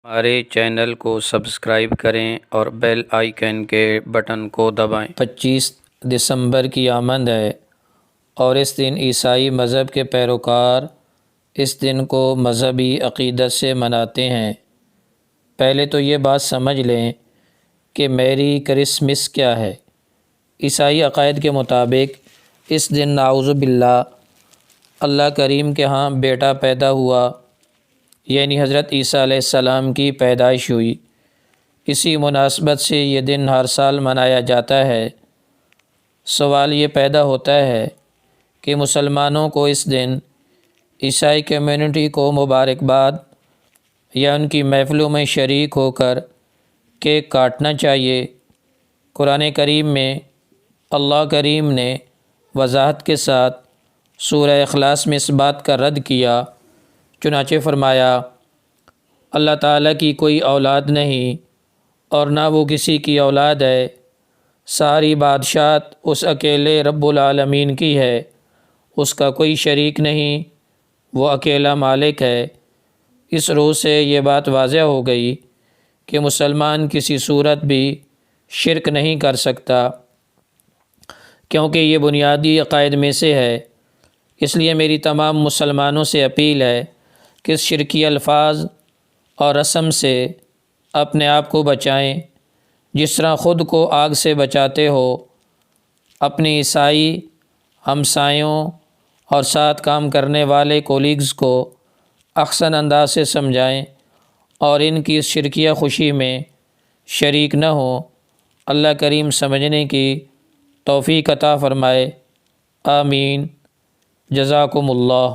ہمارے چینل کو سبسکرائب کریں اور بیل آئیکن کے بٹن کو دبائیں۔ 25 دسمبر کی آمد ہے اور اس دن عیسائی مذہب کے پیروکار اس دن کو مذہبی عقیدت سے مناتے ہیں۔ پہلے تو یہ بات سمجھ لیں کہ میری کرسمس کیا ہے۔ عیسائی عقائد کے مطابق اس دن نعوذ باللہ اللہ کریم کے ہاں بیٹا پیدا ہوا، یعنی حضرت عیسیٰ علیہ السلام کی پیدائش ہوئی۔ اسی مناسبت سے یہ دن ہر سال منایا جاتا ہے۔ سوال یہ پیدا ہوتا ہے کہ مسلمانوں کو اس دن عیسائی کمیونٹی کو مبارکباد یا ان کی محفلوں میں شریک ہو کر کیک کاٹنا چاہیے؟ قرآن کریم میں اللہ کریم نے وضاحت کے ساتھ سورہ اخلاص میں اس بات کا رد کیا، چنانچہ فرمایا اللہ تعالیٰ کی کوئی اولاد نہیں اور نہ وہ کسی کی اولاد ہے، ساری بادشاہت اس اکیلے رب العالمین کی ہے، اس کا کوئی شریک نہیں، وہ اکیلا مالک ہے۔ اس روح سے یہ بات واضح ہو گئی کہ مسلمان کسی صورت بھی شرک نہیں کر سکتا، کیونکہ یہ بنیادی عقائد میں سے ہے۔ اس لیے میری تمام مسلمانوں سے اپیل ہے کہ اس شرکی الفاظ اور رسم سے اپنے آپ کو بچائیں۔ جس طرح خود کو آگ سے بچاتے ہو، اپنی عیسائی ہمسایوں اور ساتھ کام کرنے والے کولیگز کو احسن انداز سے سمجھائیں اور ان کی اس شرکیہ خوشی میں شریک نہ ہوں۔ اللہ کریم سمجھنے کی توفیق عطا فرمائے، آمین۔ جزاکم اللہ۔